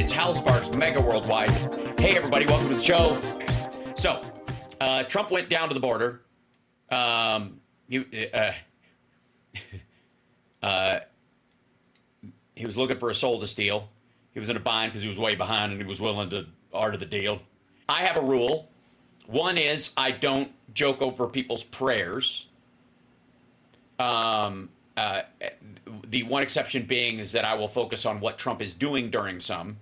It's Hal Sparks, Mega Worldwide. Hey, everybody, welcome to the show. So, Trump went down to the border. He was looking for a soul to steal. He was in a bind because he was way behind and he was willing to art of the deal. I have a rule. One is I don't joke over people's prayers. The one exception being is that I will focus on what Trump is doing during some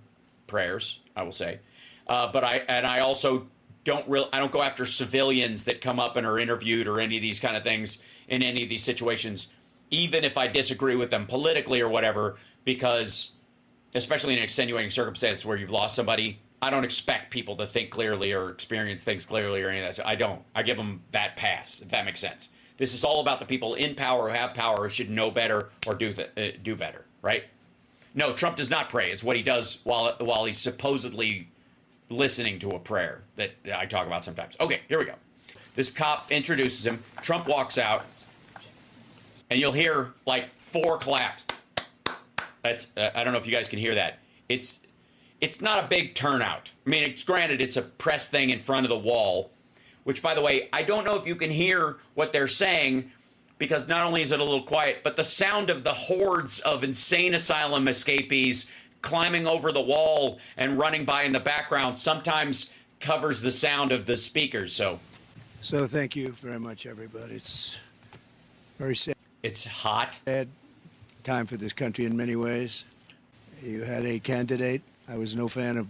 prayers, I will say. But I also don't go after civilians that come up and are interviewed or any of these kind of things in any of these situations, even if I disagree with them politically or whatever, because especially in an extenuating circumstance where you've lost somebody, I don't expect people to think clearly or experience things clearly or any of that. So I don't. I give them that pass, if that makes sense. This is all about the people in power who have power who should know better or do better, right? No, Trump does not pray. It's what he does while he's supposedly listening to a prayer that I talk about sometimes. Okay, here we go. This cop introduces him. Trump walks out, and you'll hear like 4 claps. That's I don't know if you guys can hear that. It's not a big turnout. I mean, granted, it's a press thing in front of the wall, which, by the way, I don't know if you can hear what they're saying because not only is it a little quiet, but the sound of the hordes of insane asylum escapees climbing over the wall and running by in the background sometimes covers the sound of the speakers. So thank you very much, everybody. It's very sad. It's hot. Sad time for this country in many ways. You had a candidate. I was no fan of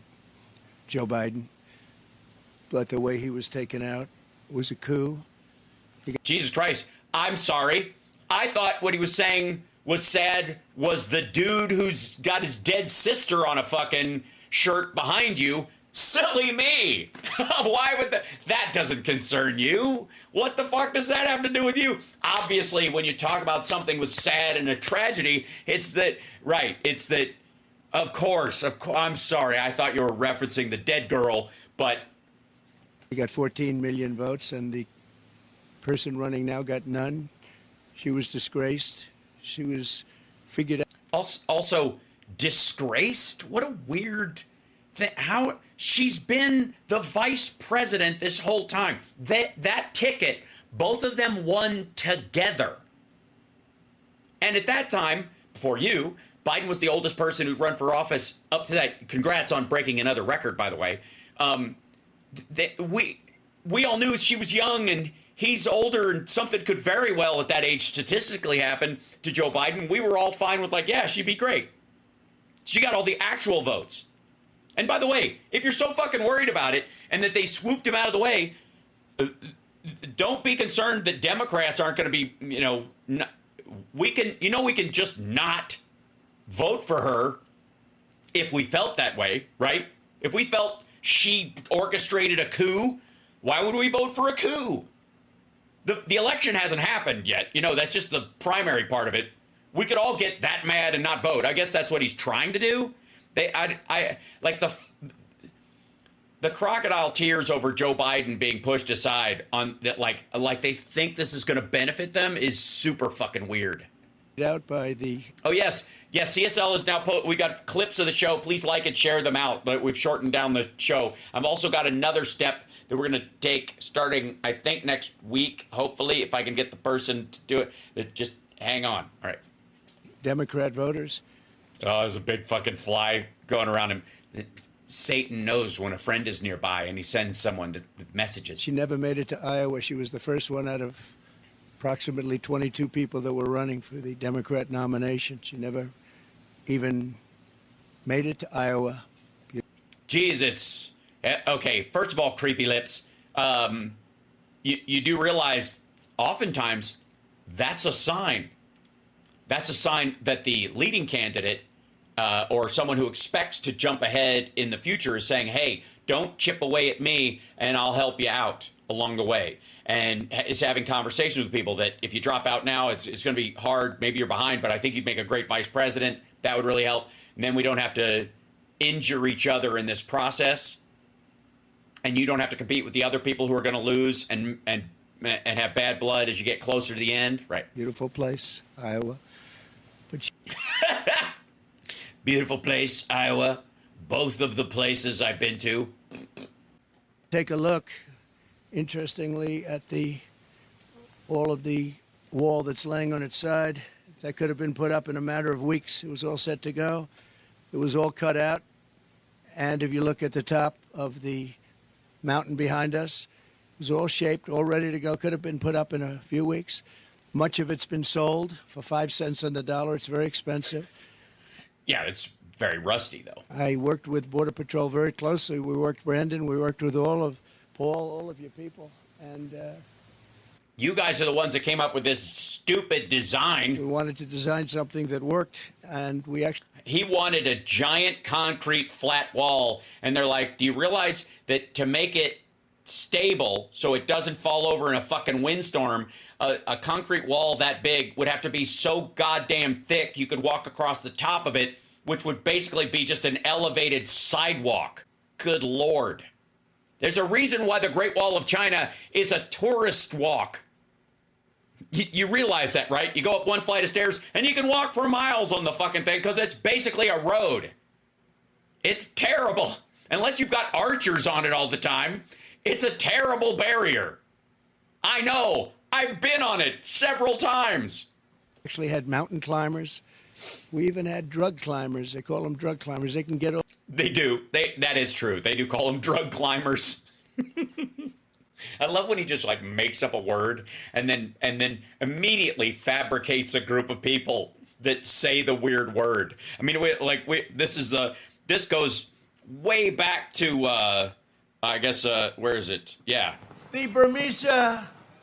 Joe Biden, but the way he was taken out was a coup. Jesus Christ. I'm sorry. I thought what he was saying was sad was the dude who's got his dead sister on a fucking shirt behind you. Silly me. Why would that doesn't concern you? What the fuck does that have to do with you? Obviously, when you talk about something was sad and a tragedy, it's that, of course, I'm sorry. I thought you were referencing the dead girl, but he got 14 million votes, and the person running now got none. She was disgraced. She was figured out. Also, disgraced? What a weird thing. How she's been the vice president this whole time. That ticket, both of them won together. And at that time, before you, Biden was the oldest person who'd run for office up to that. Congrats on breaking another record, by the way. We all knew she was young and he's older and something could very well at that age statistically happen to Joe Biden. We were all fine with yeah, she'd be great. She got all the actual votes. And by the way, if you're so fucking worried about it and that they swooped him out of the way, don't be concerned that Democrats aren't going to be, we can just not vote for her if we felt that way, right? If we felt she orchestrated a coup, why would we vote for a coup? The election hasn't happened yet. That's just the primary part of it. We could all get that mad and not vote. I guess that's what he's trying to do. I like the crocodile tears over Joe Biden being pushed aside on that, like they think this is going to benefit them is super fucking weird. Out by the CSL is now we got clips of the show. Please like and share them out, but we've shortened down the show. I've also got another step that we're going to take starting I think next week, hopefully, if I can get the person to do it. Just hang on. All right. Democrat voters. Oh, there's a big fucking fly going around him. Satan knows when a friend is nearby and he sends someone with messages. She never made it to Iowa. She was the first one out of approximately 22 people that were running for the Democrat nomination. She never even made it to Iowa. Jesus. Okay, first of all, creepy lips. You do realize oftentimes that's a sign. That's a sign that the leading candidate or someone who expects to jump ahead in the future is saying, hey, don't chip away at me and I'll help you out along the way. And is having conversations with people that if you drop out now, it's going to be hard. Maybe you're behind, but I think you'd make a great vice president. That would really help. And then we don't have to injure each other in this process. And you don't have to compete with the other people who are going to lose and have bad blood as you get closer to the end. Right. Beautiful place, Iowa. But beautiful place, Iowa. both of the places I've been to. Take a look, interestingly, at all of the wall that's laying on its side. That could have been put up in a matter of weeks. It was all set to go. It was all cut out. And if you look at the top of the mountain behind us, it was all shaped, all ready to go. Could have been put up in a few weeks. Much of it's been sold for 5 cents on the dollar. It's very expensive. Yeah, it's very rusty, though. I worked with Border Patrol very closely. We worked, Brandon, we worked with all of Paul, all of your people. And you guys are the ones that came up with this stupid design. we wanted to design something that worked. And we actually... He wanted a giant concrete flat wall. And they're like, do you realize that to make it stable so it doesn't fall over in a fucking windstorm, a concrete wall that big would have to be so goddamn thick you could walk across the top of it, which would basically be just an elevated sidewalk. Good Lord. There's a reason why the Great Wall of China is a tourist walk. You realize that, right? You go up one flight of stairs and you can walk for miles on the fucking thing because it's basically a road. It's terrible. Unless you've got archers on it all the time, it's a terrible barrier. I know. I've been on it several times. actually had mountain climbers. We even had drug climbers. They call them drug climbers. They can get over. They do. That is true. They do call them drug climbers. I love when he just like makes up a word and then immediately fabricates a group of people that say the weird word. I mean, this goes way back to I guess where is it? Yeah. The Burmese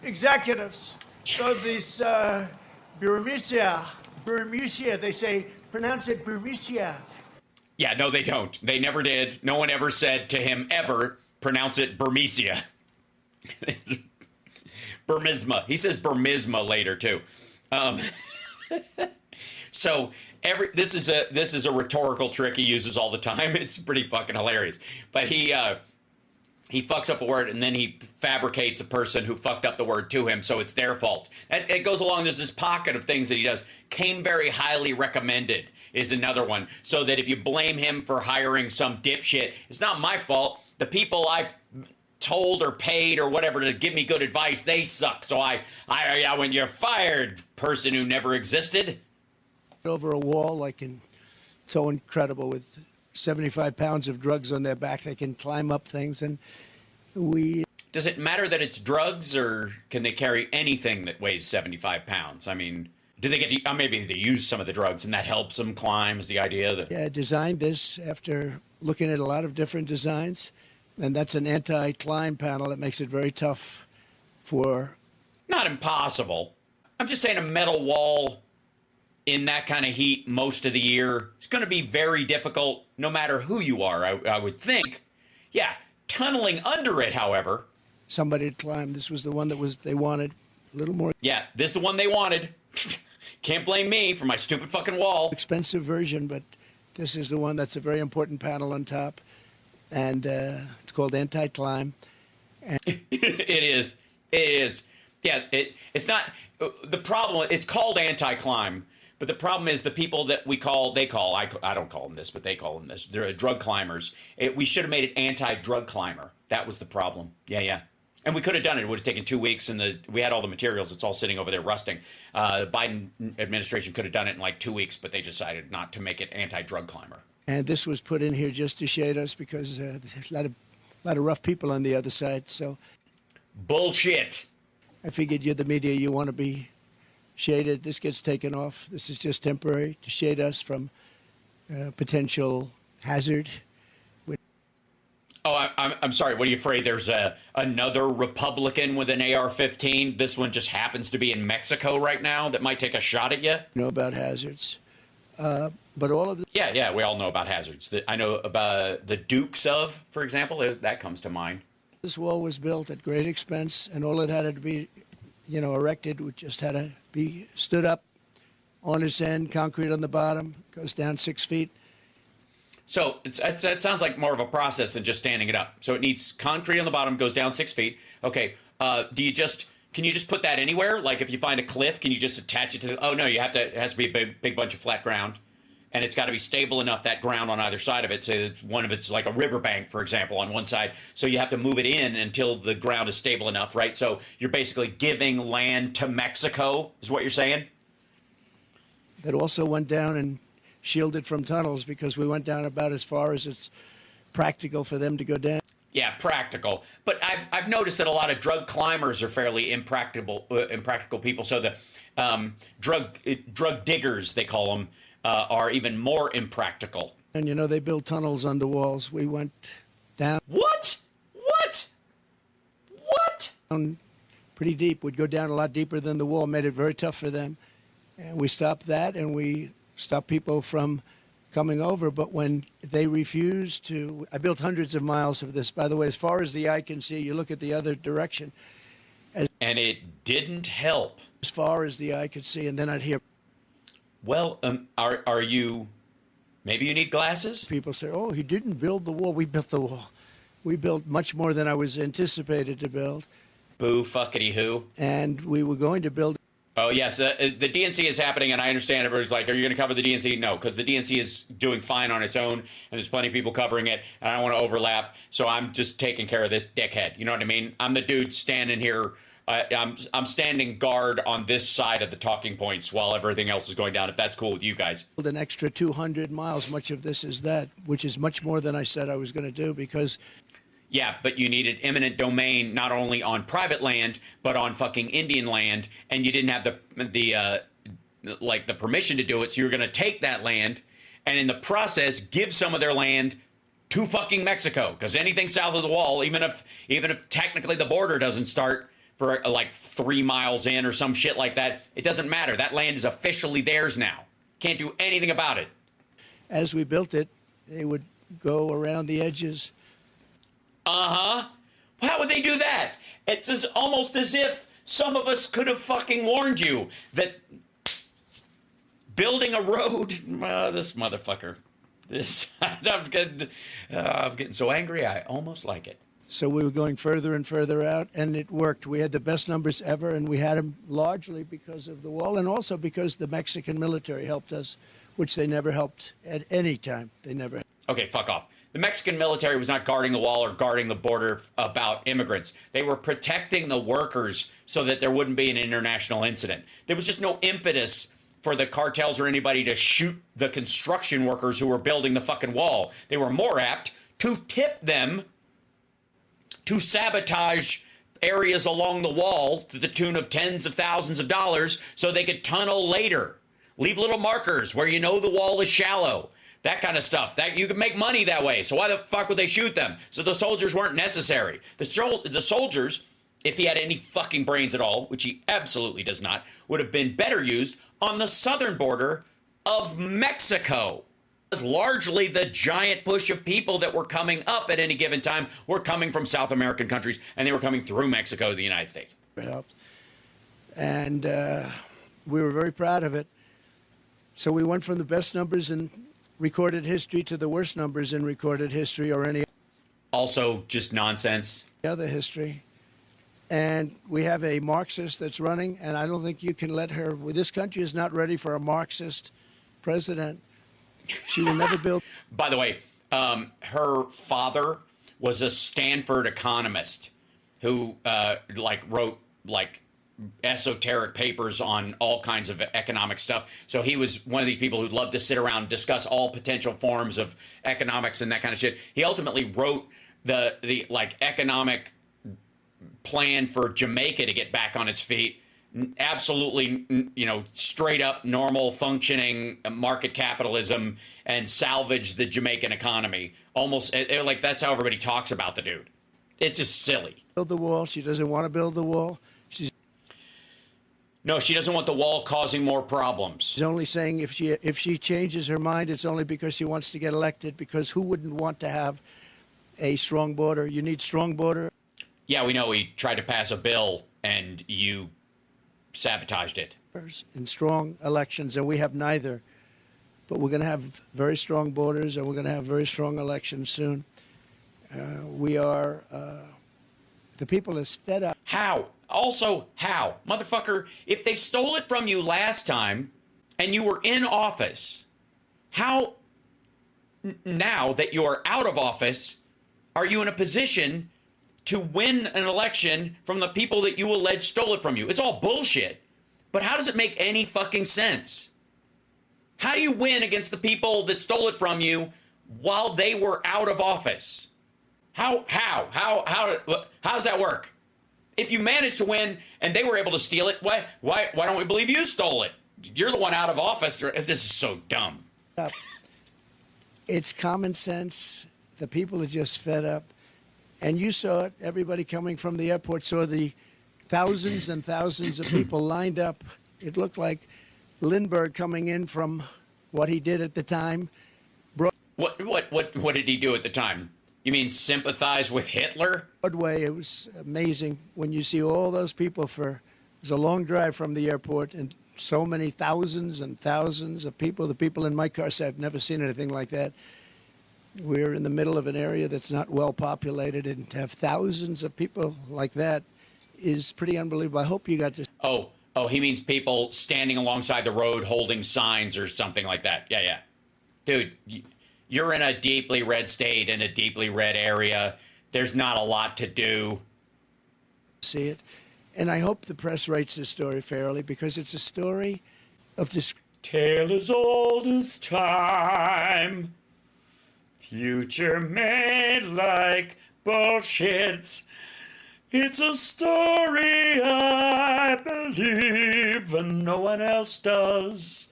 executives. So this Burmese, they say, pronounce it Burmese. Yeah, no, they don't. They never did. No one ever said to him ever, pronounce it Burmesia. Burmisma. He says Burmisma later too. So this is a rhetorical trick he uses all the time. It's pretty fucking hilarious. But he fucks up a word and then he fabricates a person who fucked up the word to him, so it's their fault. And it goes along. There's this pocket of things that he does. Came very highly recommended is another one. So that if you blame him for hiring some dipshit, it's not my fault. The people I told or paid or whatever to give me good advice, they suck. So I when you're fired, person who never existed. Over a wall, so incredible with 75 pounds of drugs on their back. They can climb up things, and Does it matter that it's drugs, or can they carry anything that weighs 75 pounds? I mean, do they get to, maybe they use some of the drugs and that helps them climb is the idea? Designed this after looking at a lot of different designs, and that's an anti-climb panel that makes it very tough for... Not impossible. I'm just saying a metal wall in that kind of heat most of the year, it's going to be very difficult no matter who you are, I would think. Yeah, tunneling under it, however. Somebody to climb. This was the one they wanted. A little more... Yeah, this is the one they wanted. Can't blame me for my stupid fucking wall. Expensive version, but this is the one that's a very important panel on top. And it's called anti-climb. And It is. Yeah, it's not... The problem, it's called anti-climb. But the problem is the people that I don't call them this, but they call them this. They're drug climbers. We should have made it anti-drug climber. That was the problem. Yeah. And we could have done it. It would have taken 2 weeks, and we had all the materials. It's all sitting over there rusting. The Biden administration could have done it in like 2 weeks, but they decided not to make it anti-drug climber. And this was put in here just to shade us because there's a lot of rough people on the other side. So Bullshit. I figured you're the media. You want to be shaded. This gets taken off. This is just temporary to shade us from potential hazard. Oh, I'm sorry. What are you afraid? There's another Republican with an AR-15. This one just happens to be in Mexico right now that might take a shot at you. You know about hazards. But all of the... Yeah, we all know about hazards. I know about the Dukes of, for example, that comes to mind. This wall was built at great expense, and all it had to be, erected. We just had to be stood up on its end, concrete on the bottom, goes down 6 feet. So that sounds like more of a process than just standing it up. So it needs concrete on the bottom, goes down 6 feet. Okay, can you just put that anywhere? Like if you find a cliff, can you just attach it to oh no, it has to be a big bunch of flat ground. and it's got to be stable enough, that ground on either side of it. So one of it's like a riverbank, for example, on one side. So you have to move it in until the ground is stable enough, right? So you're basically giving land to Mexico, is what you're saying? It also went down and shielded from tunnels because we went down about as far as it's practical for them to go down. Yeah, practical. But I've noticed that a lot of drug climbers are fairly impractical people. So the drug diggers, they call them, are even more impractical. And, you know, they build tunnels under walls. We went down What? pretty deep. We'd go down a lot deeper than the wall, made it very tough for them. And we stopped that, and we stopped people from coming over. But when they refused to, I built hundreds of miles of this. By the way, as far as the eye can see, you look at the other direction. And it didn't help. As far as the eye could see, and then I'd hear Well, are you, maybe you need glasses? people say, oh, he didn't build the wall. We built the wall. We built much more than I was anticipated to build. Boo fuckity who. And we were going to build. Oh, yes. The DNC is happening, and I understand everybody's like, are you going to cover the DNC? No, because the DNC is doing fine on its own, and there's plenty of people covering it, and I don't want to overlap, so I'm just taking care of this dickhead. You know what I mean? I'm the dude standing here. I'm standing guard on this side of the talking points while everything else is going down, if that's cool with you guys. An extra 200 miles. Much of this is that, which is much more than I said I was going to do because. Yeah, but you needed eminent domain not only on private land but on fucking Indian land, and you didn't have the permission to do it. So you're going to take that land, and in the process, give some of their land to fucking Mexico. Because anything south of the wall, even if technically the border doesn't start for like 3 miles in or some shit like that, it doesn't matter. That land is officially theirs now. Can't do anything about it. As we built it, they would go around the edges. Uh-huh. How would they do that? It's almost as if some of us could have fucking warned you that building a road, this motherfucker, I'm getting so angry, I almost like it. So we were going further and further out, and it worked. We had the best numbers ever, and we had them largely because of the wall and also because the Mexican military helped us, which they never helped at any time. They never. Okay, fuck off. The Mexican military was not guarding the wall or guarding the border about immigrants. They were protecting the workers so that there wouldn't be an international incident. There was just no impetus for the cartels or anybody to shoot the construction workers who were building the fucking wall. They were more apt to tip them to sabotage areas along the wall to the tune of tens of thousands of dollars so they could tunnel later. Leave little markers where you know the wall is shallow. That kind of stuff. That you could make money that way. So why the fuck would they shoot them? So the soldiers weren't necessary. The soldiers, if he had any fucking brains at all, which he absolutely does not, would have been better used on the southern border of Mexico. It was largely the giant push of people that were coming up at any given time were coming from South American countries, and they were coming through Mexico to the United States. Helped. And we were very proud of it. So we went from the best numbers in recorded history to the worst numbers in recorded history or any Also just nonsense. other history. And we have a Marxist that's running, and I don't think you can let her. This country is not ready for a Marxist president. She will never build. By the way, her father was a Stanford economist who wrote esoteric papers on all kinds of economic stuff. So he was one of these people who'd love to sit around and discuss all potential forms of economics and that kind of shit. He ultimately wrote the economic plan for Jamaica to get back on its feet. Absolutely, straight up normal functioning market capitalism and salvage the Jamaican economy. Almost like that's how everybody talks about the dude. It's just silly. Build the wall. She doesn't want to build the wall. No, she doesn't want the wall causing more problems. She's only saying if she changes her mind, it's only because she wants to get elected, because who wouldn't want to have a strong border? You need strong border. Yeah, we know he tried to pass a bill and you sabotaged it. In strong elections, and we have neither. But we're going to have very strong borders, and we're going to have very strong elections soon. The people are fed up. How? Also, how? Motherfucker, if they stole it from you last time and you were in office, how now that you're out of office, are you in a position to win an election from the people that you allege stole it from you? It's all bullshit. But how does it make any fucking sense? How do you win against the people that stole it from you while they were out of office? How does that work? If you managed to win and they were able to steal it, why don't we believe you stole it? You're the one out of office. This is so dumb. It's common sense. The people are just fed up. And you saw it. Everybody coming from the airport saw the thousands and thousands of people lined up. It looked like Lindbergh coming in from what he did at the time. What did he do at the time? You mean sympathize with Hitler? Broadway, it was amazing when you see all those people it was a long drive from the airport and so many thousands and thousands of people. The people in my car said, I've never seen anything like that. We're in the middle of an area that's not well populated, and to have thousands of people like that is pretty unbelievable. I hope you got to. Oh, he means people standing alongside the road holding signs or something like that. Yeah. Dude, you're in a deeply red state, in a deeply red area. There's not a lot to do. See it. And I hope the press writes this story fairly, because it's a story of tale as old as time. Future made like bullshit. It's a story I believe and no one else does.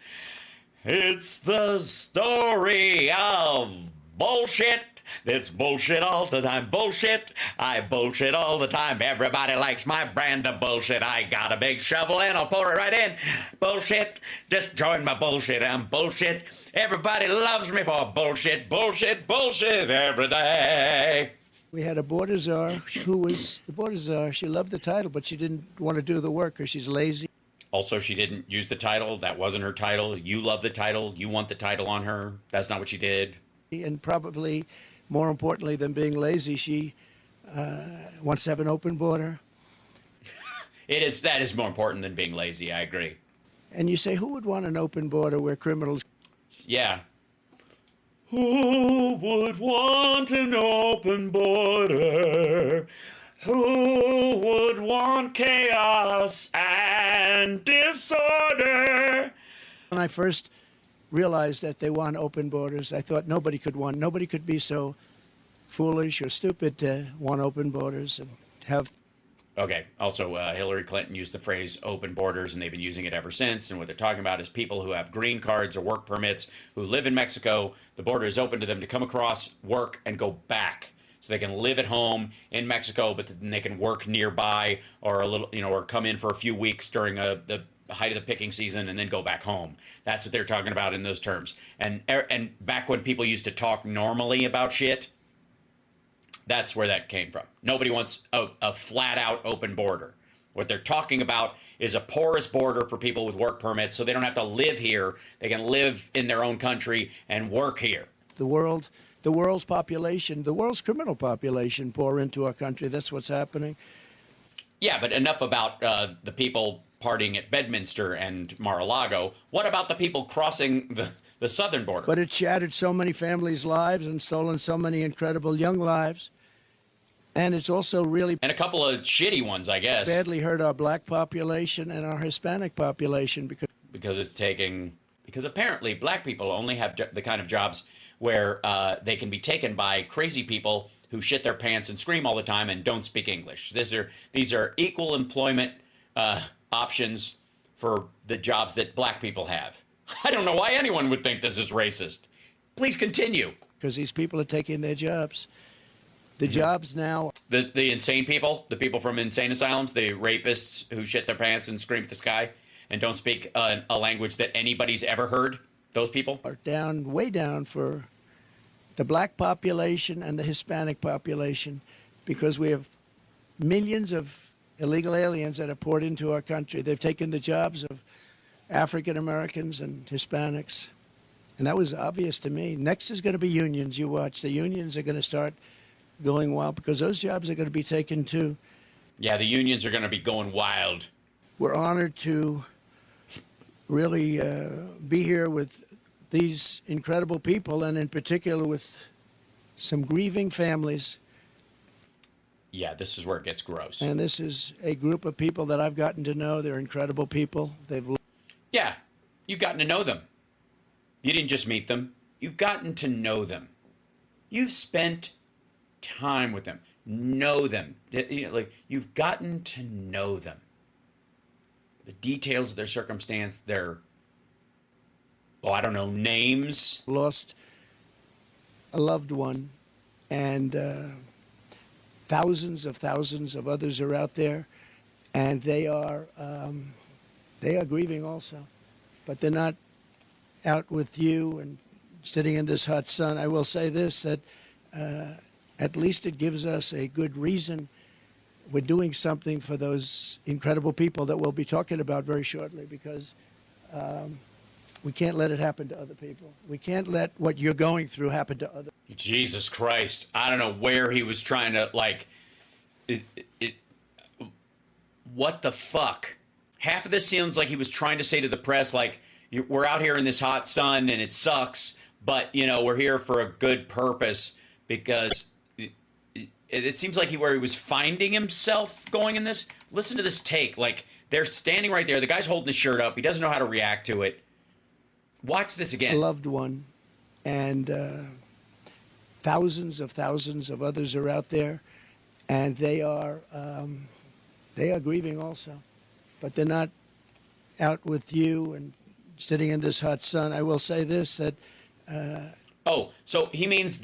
It's the story of bullshit. It's bullshit all the time. Bullshit. I bullshit all the time. Everybody likes my brand of bullshit. I got a big shovel and I'll pour it right in. Bullshit. Just join my bullshit. I'm bullshit. Everybody loves me for bullshit, bullshit, bullshit every day. We had a border czar who was the border czar. She loved the title, but she didn't want to do the work because she's lazy. Also, she didn't use the title. That wasn't her title. You love the title. You want the title on her. That's not what she did. And probably more importantly than being lazy, she wants to have an open border. That is more important than being lazy. I agree. And you say, who would want an open border where criminals? Yeah. Who would want an open border? Who would want chaos and disorder? When I first realized that they want open borders, I thought nobody could be so foolish or stupid to want open borders and have. Okay. Also, Hillary Clinton used the phrase open borders, and they've been using it ever since. And what they're talking about is people who have green cards or work permits who live in Mexico. The border is open to them to come across, work, and go back. So they can live at home in Mexico, but then they can work nearby or a little, or come in for a few weeks during the height of the picking season and then go back home. That's what they're talking about in those terms. And back when people used to talk normally about shit, that's where that came from. Nobody wants a flat-out open border. What they're talking about is a porous border for people with work permits so they don't have to live here. They can live in their own country and work here. The world's population, the world's criminal population pour into our country. That's what's happening. Yeah, but enough about the people partying at Bedminster and Mar-a-Lago. What about the people crossing the southern border? But it shattered so many families' lives and stolen so many incredible young lives. And it's also really... And a couple of shitty ones, I guess. ...badly hurt our black population and our Hispanic population because apparently black people only have the kind of jobs where they can be taken by crazy people who shit their pants and scream all the time and don't speak English. These are equal employment options for the jobs that black people have. I don't know why anyone would think this is racist. Please continue. Because these people are taking their jobs. The jobs now... The insane people, the people from insane asylums, the rapists who shit their pants and scream at the sky and don't speak a language that anybody's ever heard, those people? Are down, way down for the black population and the Hispanic population, because we have millions of illegal aliens that have poured into our country. They've taken the jobs of African Americans and Hispanics. And that was obvious to me. Next is going to be unions. You watch. The unions are going to start going wild because those jobs are going to be taken too. Yeah, the unions are going to be going wild. We're honored to really be here with these incredible people, and in particular with some grieving families. Yeah, this is where it gets gross. And this is a group of people that I've gotten to know. They're incredible people. Yeah, you've gotten to know them. You didn't just meet them. You've gotten to know them. You've spent time with them. Know them. Like, you've gotten to know them. The details of their circumstance, their, I don't know, names. Lost a loved one, and thousands of others are out there, and they are grieving also, but they're not out with you and sitting in this hot sun. I will say this, that at least it gives us a good reason. We're doing something for those incredible people that we'll be talking about very shortly, because we can't let it happen to other people. We can't let what you're going through happen to other. Jesus Christ. I don't know where he was trying to, like, what the fuck? Half of this sounds like he was trying to say to the press, like, we're out here in this hot sun and it sucks, but, you know, we're here for a good purpose, because it seems like where he was finding himself going in this. Listen to this take. Like, they're standing right there. The guy's holding his shirt up. He doesn't know how to react to it. Watch this again. A loved one, and thousands of others are out there, and they are grieving also, but they're not out with you and sitting in this hot sun. I will say this, that so he means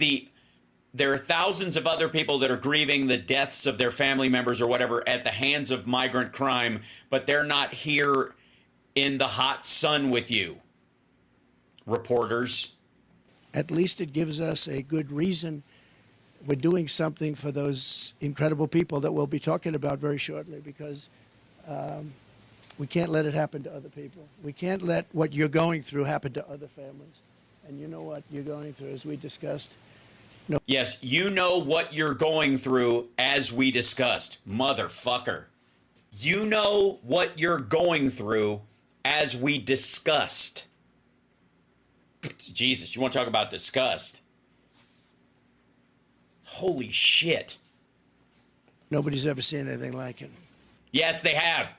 there are thousands of other people that are grieving the deaths of their family members or whatever at the hands of migrant crime, but they're not here in the hot sun with you, reporters. At least it gives us a good reason. We're doing something for those incredible people that we'll be talking about very shortly, because we can't let it happen to other people. We can't let what you're going through happen to other families. And you know what you're going through, as we discussed. No. Yes, you know what you're going through, as we discussed, motherfucker. You know what you're going through, as we discussed. Jesus, you want to talk about disgust? Holy shit. Nobody's ever seen anything like it. Yes, they have.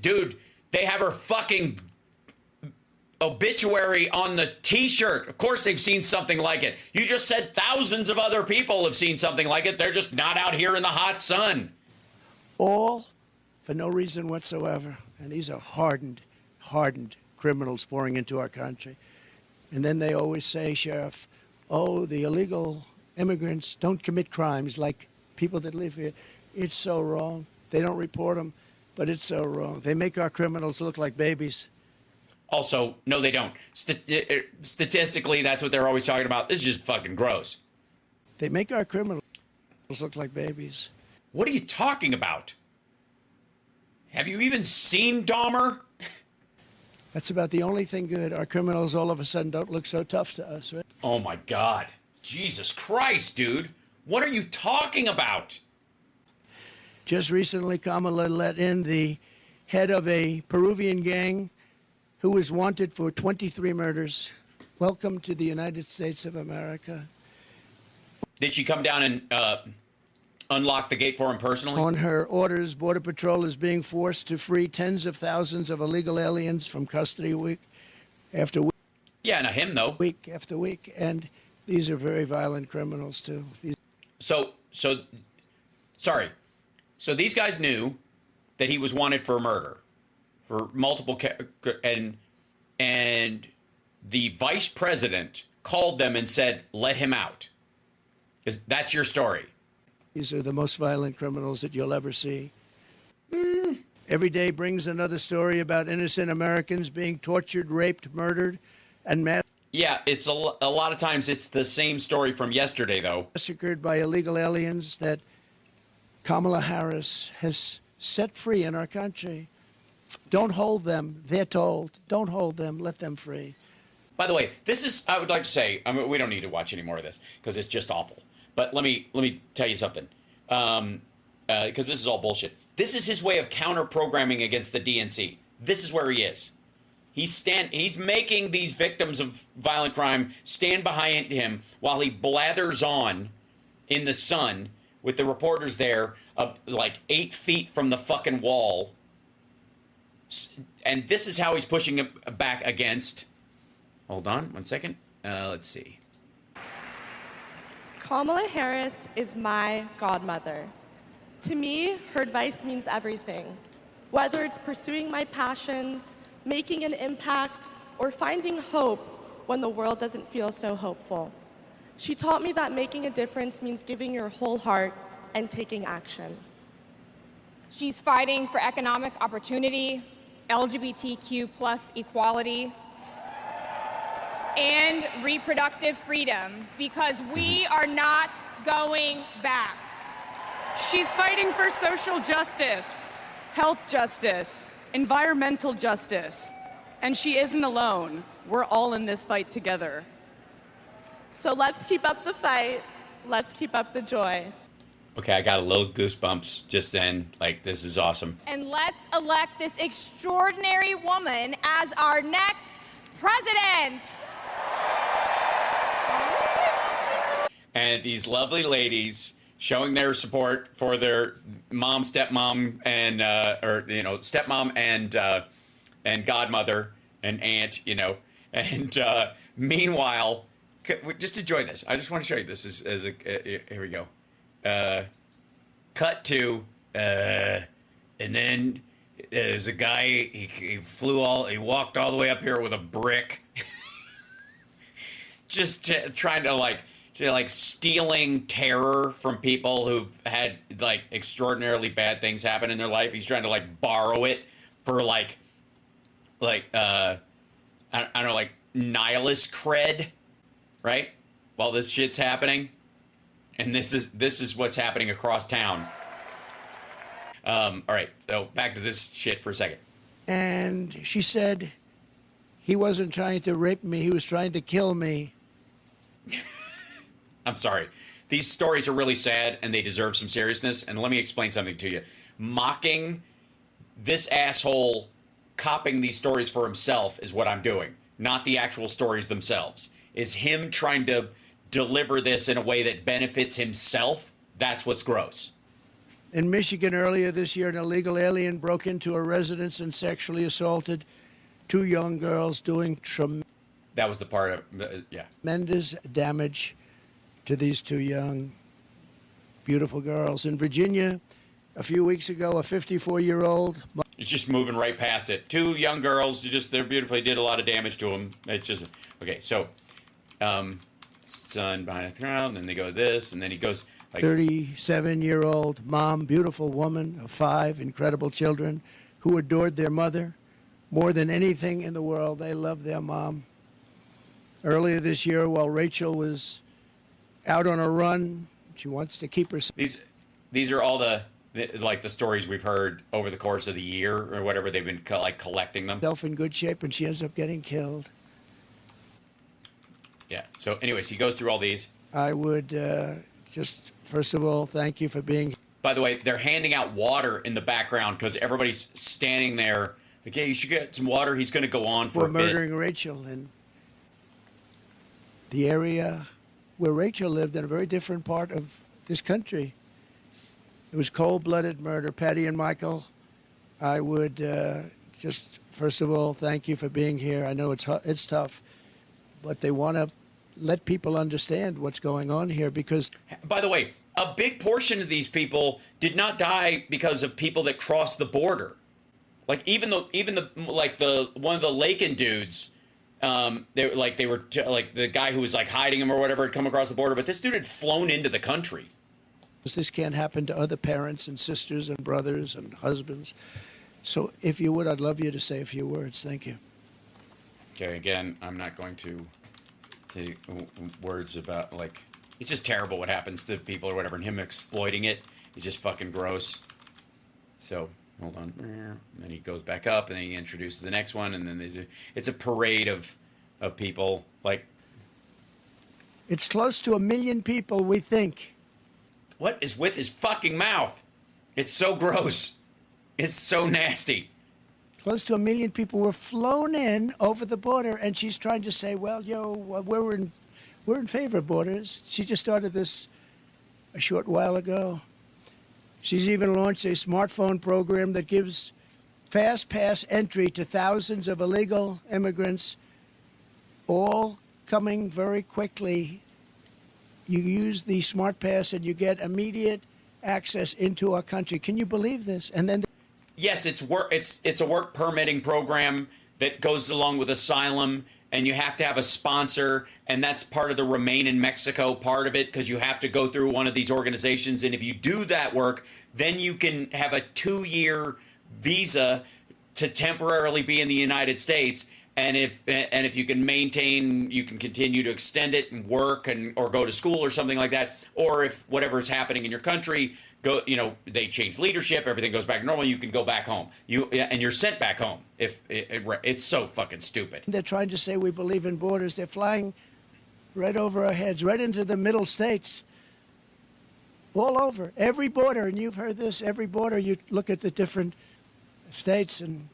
Dude, they have her fucking obituary on the t-shirt. Of course they've seen something like it. You just said thousands of other people have seen something like it. They're just not out here in the hot sun. All for no reason whatsoever. And these are hardened criminals pouring into our country. And then they always say, Sheriff, oh, the illegal immigrants don't commit crimes like people that live here. It's so wrong. They don't report them, but it's so wrong. They make our criminals look like babies. Also, no, they don't. Statistically, that's what they're always talking about. This is just fucking gross. They make our criminals look like babies. What are you talking about? Have you even seen Dahmer? That's about the only thing good. Our criminals all of a sudden don't look so tough to us, right? Oh my God. Jesus Christ, dude. What are you talking about? Just recently, Kamala let in the head of a Peruvian gang who was wanted for 23 murders. Welcome to the United States of America. Did she come down and unlock the gate for him personally? On her orders, Border Patrol is being forced to free tens of thousands of illegal aliens from custody week after week. Yeah, not him, though. Week after week. And these are very violent criminals, too. Sorry. So these guys knew that he was wanted for murder, for multiple, and the vice president called them and said, let him out. That's your story. These are the most violent criminals that you'll ever see. Every day brings another story about innocent Americans being tortured, raped, murdered, and Yeah, it's a lot of times it's the same story from yesterday, though. massacred by illegal aliens that Kamala Harris has set free in our country. Don't hold them, they're told. Don't hold them, let them free. By the way, this is, I would like to say, I mean, we don't need to watch any more of this because it's just awful. But let me tell you something, because this is all bullshit. This is his way of counter-programming against the DNC. This is where he is. He's making these victims of violent crime stand behind him while he blathers on in the sun with the reporters there, like 8 feet from the fucking wall. And this is how he's pushing it back against. Hold on 1 second. Let's see. Kamala Harris is my godmother. To me, her advice means everything. Whether it's pursuing my passions, making an impact, or finding hope when the world doesn't feel so hopeful. She taught me that making a difference means giving your whole heart and taking action. She's fighting for economic opportunity, LGBTQ plus equality, and reproductive freedom, because we are not going back. She's fighting for social justice, health justice, environmental justice, and she isn't alone. We're all in this fight together. So let's keep up the fight. Let's keep up the joy. Okay, I got a little goosebumps just then. Like, this is awesome. And let's elect this extraordinary woman as our next president. And these lovely ladies showing their support for their mom, stepmom, and stepmom and godmother and aunt, and meanwhile, just enjoy this. I just want to show you this as a here we go. Cut to and then there's a guy. He walked all the way up here with a brick, just trying to stealing terror from people who've had like extraordinarily bad things happen in their life. He's trying to borrow it for I don't know, nihilist cred, right? While this shit's happening, and this is what's happening across town. All right, so back to this shit for a second. And she said he wasn't trying to rape me, he was trying to kill me. I'm sorry. These stories are really sad and they deserve some seriousness. And let me explain something to you. Mocking this asshole copying these stories for himself is what I'm doing, not the actual stories themselves. Is him trying to deliver this in a way that benefits himself. That's what's gross. In Michigan earlier this year, an illegal alien broke into a residence and sexually assaulted 2 young girls, doing That was the part of, yeah. tremendous damage to these 2 young, beautiful girls. In Virginia, a few weeks ago, a 54-year-old... It's just moving right past it. 2 young girls, they're beautifully did a lot of damage to them. It's just, okay, so, son behind a throne, and then they go to this, and then he goes... 37-year-old mom, beautiful woman of 5 incredible children who adored their mother more than anything in the world. They loved their mom. Earlier this year, while Rachel was out on a run, she wants to keep her... These are all the stories we've heard over the course of the year or whatever. They've been collecting them. ...self in good shape, and she ends up getting killed. Yeah. So anyways, he goes through all these. I would just, first of all, thank you for being... By the way, they're handing out water in the background because everybody's standing there. Like, hey, you should get some water. He's going to go on for a bit. murdering Rachel in the area where Rachel lived, in a very different part of this country. It was cold-blooded murder. Patty and Michael, I would just, first of all, thank you for being here. I know it's tough, but they want to let people understand what's going on here because... By the way, a big portion of these people did not die because of people that crossed the border. Like even the one of the Lakin dudes, they were the guy who was hiding him or whatever had come across the border, but this dude had flown into the country. This can't happen to other parents and sisters and brothers and husbands. So if you would, I'd love you to say a few words. Thank you. Okay, again, I'm not going to say words about, it's just terrible what happens to people or whatever, and him exploiting it is just fucking gross. So, hold on. And then he goes back up, and then he introduces the next one, and then it's a parade of people, It's close to 1 million people, we think. What is with his fucking mouth? It's so gross. It's so nasty. Close to 1 million people were flown in over the border, and she's trying to say, well, we're in favor of borders. She just started this a short while ago. She's even launched a smartphone program that gives fast pass entry to thousands of illegal immigrants, all coming very quickly. You use the smart pass and you get immediate access into our country. Can you believe this? And then Yes, it's a work permitting program that goes along with asylum, and you have to have a sponsor, and that's part of the Remain in Mexico part of it, because you have to go through one of these organizations, and if you do that work, then you can have a 2-year visa to temporarily be in the United States. And if you can maintain, you can continue to extend it and work or go to school or something like that. Or if whatever is happening in your country, they change leadership, everything goes back to normal, you can go back home. And you're sent back home. It's so fucking stupid. they're trying to say we believe in borders. They're flying right over our heads, right into the middle states, all over. Every border, and you've heard this, every border, you look at the different states and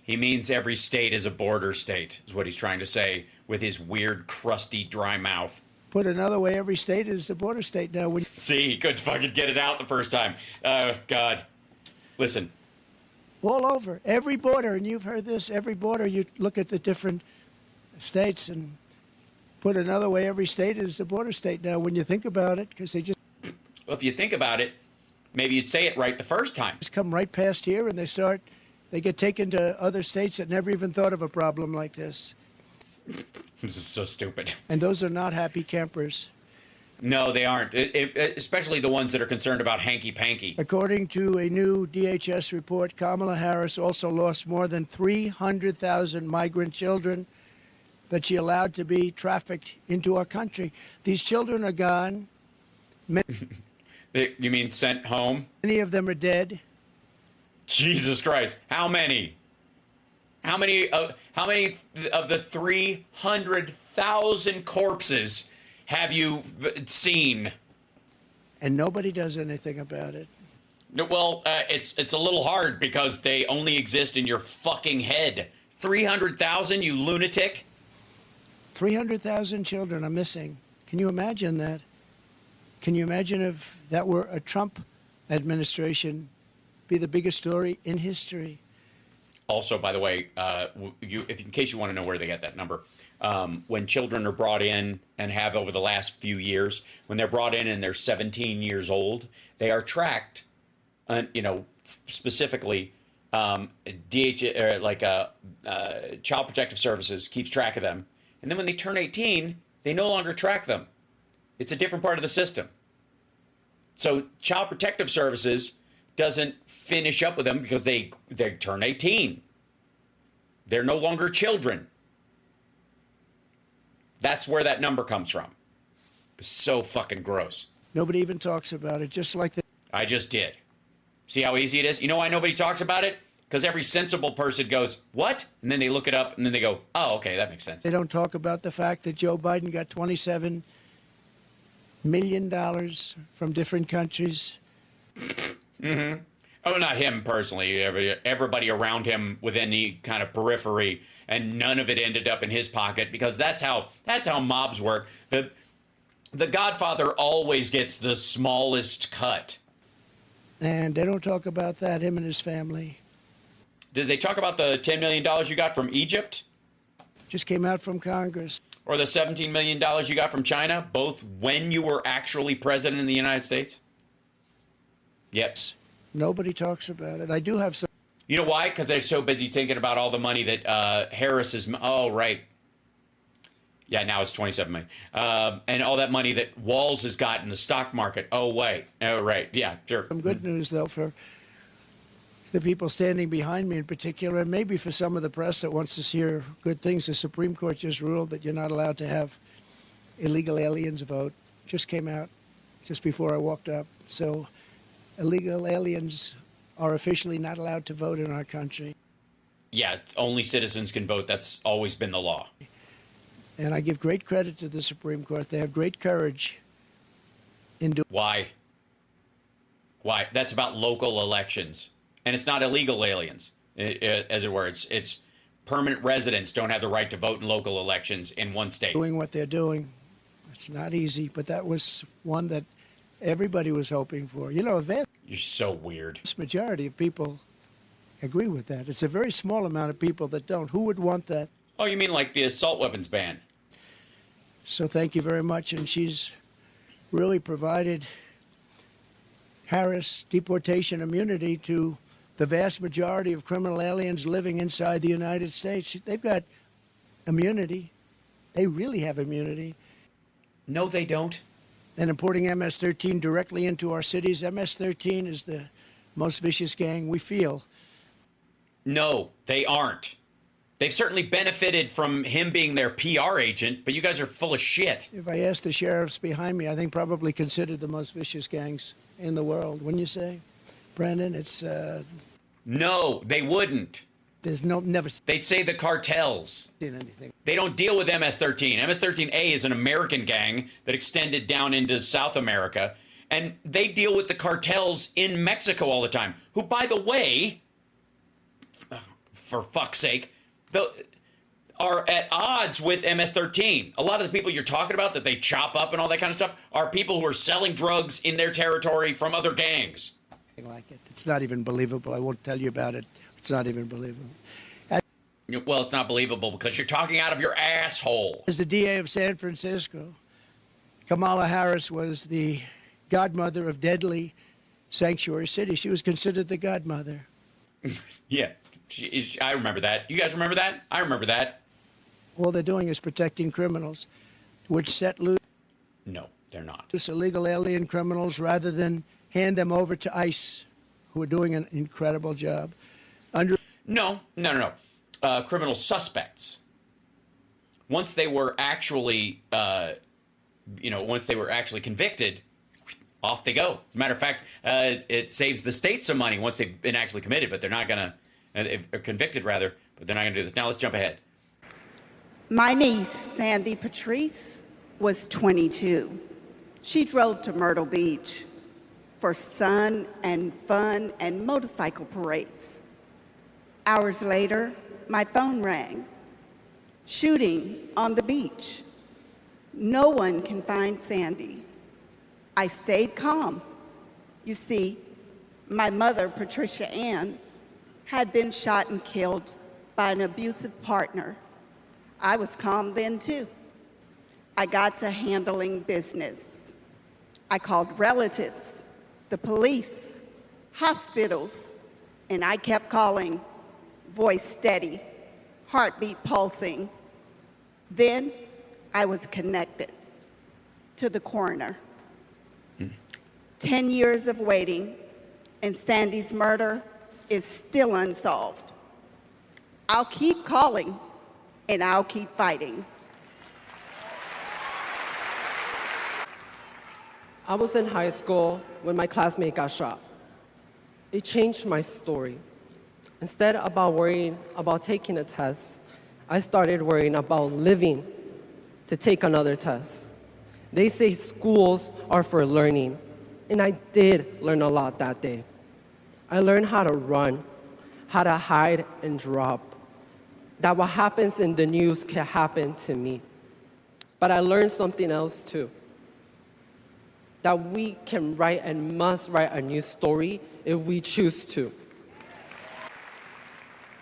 He means every state is a border state, is what he's trying to say with his weird, crusty, dry mouth. put another way, every state is a border state now. See, he couldn't fucking get it out the first time. Oh, God. Listen. All over. Every border, and you've heard this, every border, you look at the different states and put another way, every state is a border state now when you think about it, because they just Well, if you think about it, maybe you'd say it right the first time. come right past here and they get taken to other states that never even thought of a problem like this. This is so stupid. And those are not happy campers. No, they aren't. Especially the ones that are concerned about hanky-panky. According to a new DHS report, Kamala Harris also lost more than 300,000 migrant children that she allowed to be trafficked into our country. These children are gone. You mean sent home? Many of them are dead. Jesus Christ. How many? How many of the 300,000 corpses have you seen? And nobody does anything about it. Well, it's a little hard because they only exist in your fucking head. 300,000, you lunatic? 300,000 children are missing. Can you imagine that? Can you imagine if that were a Trump administration, be the biggest story in history? Also, by the way, in case you want to know where they get that number, when children are brought in and have over the last few years, when they're brought in and they're 17 years old, they are tracked, specifically, Child Protective Services keeps track of them. And then when they turn 18, they no longer track them. It's a different part of the system. So Child Protective Services doesn't finish up with them because they turn 18. They're no longer children. That's where that number comes from. It's so fucking gross. Nobody even talks about it, just like I just did. See how easy it is? You know why nobody talks about it? Because every sensible person goes, what? And then they look it up and then they go, oh, okay, that makes sense. they don't talk about the fact that Joe Biden got $27 million from different countries. Mm-hmm. Oh, not him personally. Everybody around him with any kind of periphery, and none of it ended up in his pocket because that's how mobs work. The Godfather always gets the smallest cut. And they don't talk about that, him and his family. Did they talk about the $10 million you got from Egypt? Just came out from Congress. Or the $17 million you got from China, both when you were actually president in the United States? Yes. Nobody talks about it. I do have some. You know why? Because they're so busy thinking about all the money that Harris is. Oh, right. Yeah, now it's 27 million. And all that money that Walls has got in the stock market. Oh, wait. Oh, right. Yeah, sure. Some good news, though, for the people standing behind me in particular, and maybe for some of the press that wants to hear good things. The Supreme Court just ruled that you're not allowed to have illegal aliens vote. Just came out just before I walked up. So illegal aliens are officially not allowed to vote in our country. Yeah, only citizens can vote. That's always been the law. And I give great credit to the Supreme Court. They have great courage in doing. Why? Why? That's about local elections. And it's not illegal aliens. as it were. It's permanent residents don't have the right to vote in local elections in one state. Doing what they're doing. It's not easy, but that was one that everybody was hoping for. You know, a vast You're so weird. majority of people agree with that. It's a very small amount of people that don't. Who would want that? Oh, you mean like the assault weapons ban? So thank you very much. And she's really provided Harris deportation immunity to the vast majority of criminal aliens living inside the United States. They've got immunity. They really have immunity. No, they don't. And importing MS-13 directly into our cities. MS-13 is the most vicious gang we feel. No, they aren't. They've certainly benefited from him being their PR agent, but you guys are full of shit. If I ask the sheriffs behind me, I think probably considered the most vicious gangs in the world. Wouldn't you say, Brandon? It's No, they wouldn't. there's never They'd say the cartels. seen anything. They don't deal with MS-13. MS-13A is an American gang that extended down into South America, and they deal with the cartels in Mexico all the time, who, by the way, for fuck's sake, are at odds with MS-13. A lot of the people you're talking about that they chop up and all that kind of stuff are people who are selling drugs in their territory from other gangs. Like it. It's not even believable. I won't tell you about it. It's not even believable. Well, it's not believable because you're talking out of your asshole. As the DA of San Francisco, Kamala Harris was the godmother of deadly sanctuary cities. She was considered the godmother. Yeah, I remember that. You guys remember that? I remember that. All they're doing is protecting criminals, which set loose No, they're not. illegal alien criminals rather than hand them over to ICE, who are doing an incredible job. No. Criminal suspects. Once they were actually, once they were actually convicted, off they go. As a matter of fact, it saves the state some money once they've been actually committed, but they're not gonna, convicted rather, but they're not gonna do this. Now let's jump ahead. My niece, Sandy Patrice, was 22. She drove to Myrtle Beach for sun and fun and motorcycle parades. Hours later, my phone rang. Shooting on the beach. No one can find Sandy. I stayed calm. You see, my mother, Patricia Ann, had been shot and killed by an abusive partner. I was calm then, too. I got to handling business. I called relatives, the police, hospitals, and I kept calling, voice steady, heartbeat pulsing. Then I was connected to the coroner. 10 years of waiting, and Sandy's murder is still unsolved. I'll keep calling, and I'll keep fighting. I was in high school when my classmate got shot. It changed my story. Instead of worrying about taking a test, I started worrying about living to take another test. They say schools are for learning, and I did learn a lot that day. I learned how to run, how to hide and drop, that what happens in the news can happen to me. But I learned something else too, that we can write and must write a new story if we choose to.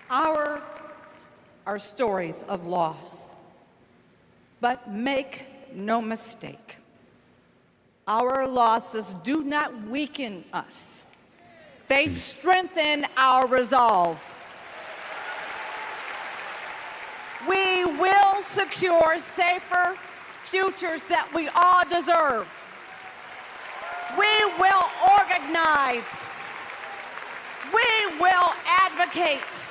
Our are stories of loss. But make no mistake, our losses do not weaken us. They strengthen our resolve. We will secure safer futures that we all deserve. We will organize. We will advocate.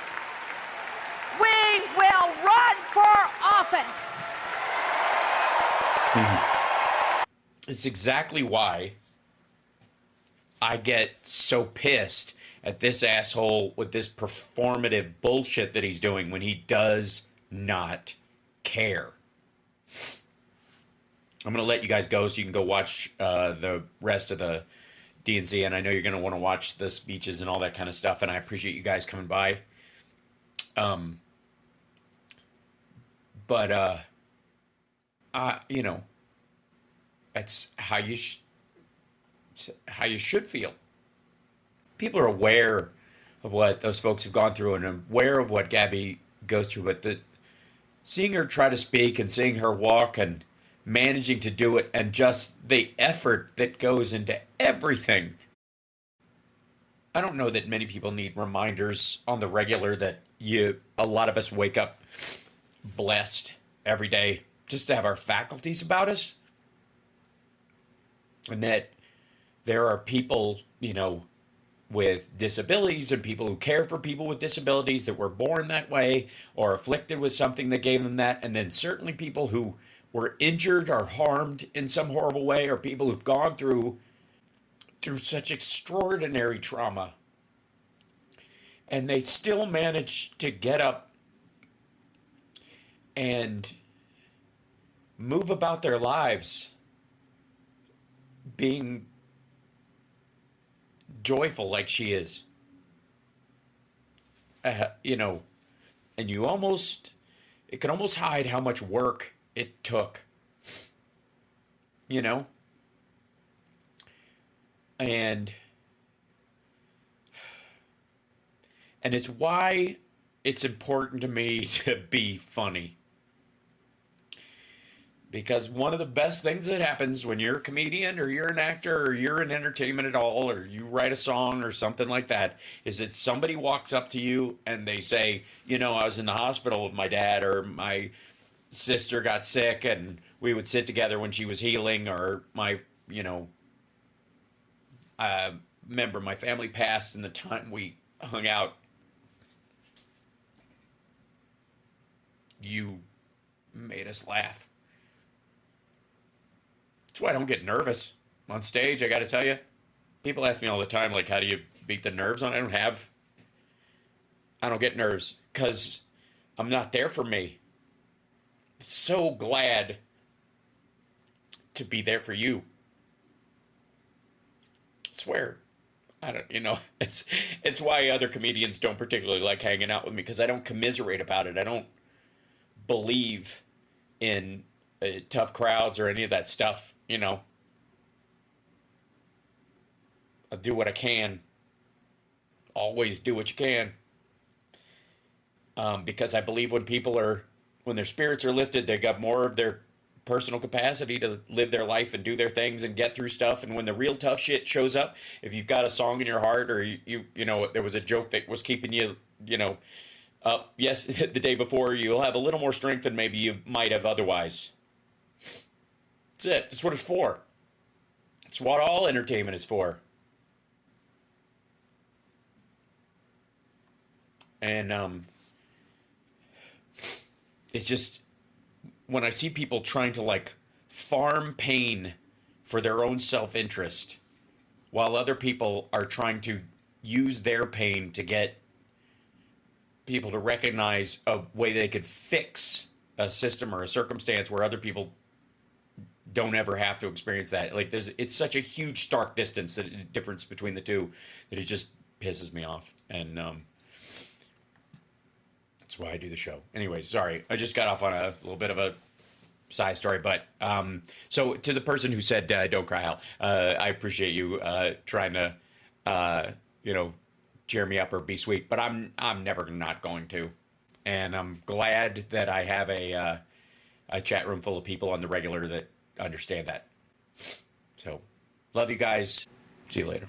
We will run for office. It's exactly why I get so pissed at this asshole with this performative bullshit that he's doing when he does not care. I'm going to let you guys go so you can go watch the rest of the DNC, and I know you're going to want to watch the speeches and all that kind of stuff, and I appreciate you guys coming by. Um, but you know, that's how you should feel. People are aware of what those folks have gone through and aware of what Gabby goes through, but seeing her try to speak and seeing her walk and managing to do it and just the effort that goes into everything. I don't know that many people need reminders on the regular that a lot of us wake up blessed every day just to have our faculties about us. And that there are people, you know, with disabilities and people who care for people with disabilities that were born that way or afflicted with something that gave them that. And then certainly people who were injured or harmed in some horrible way, or people who've gone through such extraordinary trauma. And they still manage to get up and move about their lives being joyful like she is. You know, and it can almost hide how much work it took. You know? And it's why it's important to me to be funny. Because one of the best things that happens when you're a comedian or you're an actor or you're in entertainment at all or you write a song or something like that is that somebody walks up to you and they say, you know, I was in the hospital with my dad, or my sister got sick and we would sit together when she was healing, or my, you know, remember my family passed in the time we hung out. You made us laugh. That's why I don't get nervous on stage. I got to tell you, people ask me all the time, like, how do you beat the nerves on? I don't get nerves because I'm not there for me. So glad to be there for you. I swear. I don't, you know, it's why other comedians don't particularly like hanging out with me, because I don't commiserate about it. I don't believe in tough crowds or any of that stuff, you know. I'll do what I can. Always do what you can. Because I believe when their spirits are lifted, they got more of their personal capacity to live their life and do their things and get through stuff. And when the real tough shit shows up, if you've got a song in your heart, or you know, there was a joke that was keeping you, you know, up, yes, the day before, you'll have a little more strength than maybe you might have otherwise. That's it. That's what it's for. It's what all entertainment is for. And it's just, when I see people trying to like farm pain for their own self-interest, while other people are trying to use their pain to get people to recognize a way they could fix a system or a circumstance where other people don't ever have to experience that. Like, it's such a huge stark difference between the two, that it just pisses me off. And that's why I do the show. Anyways, sorry, I just got off on a little bit of a side story, but so to the person who said don't cry, Hal, I appreciate you trying to you know, cheer me up or be sweet, but I'm never not going to. And I'm glad that I have a chat room full of people on the regular that understand that. So love you guys. See you later.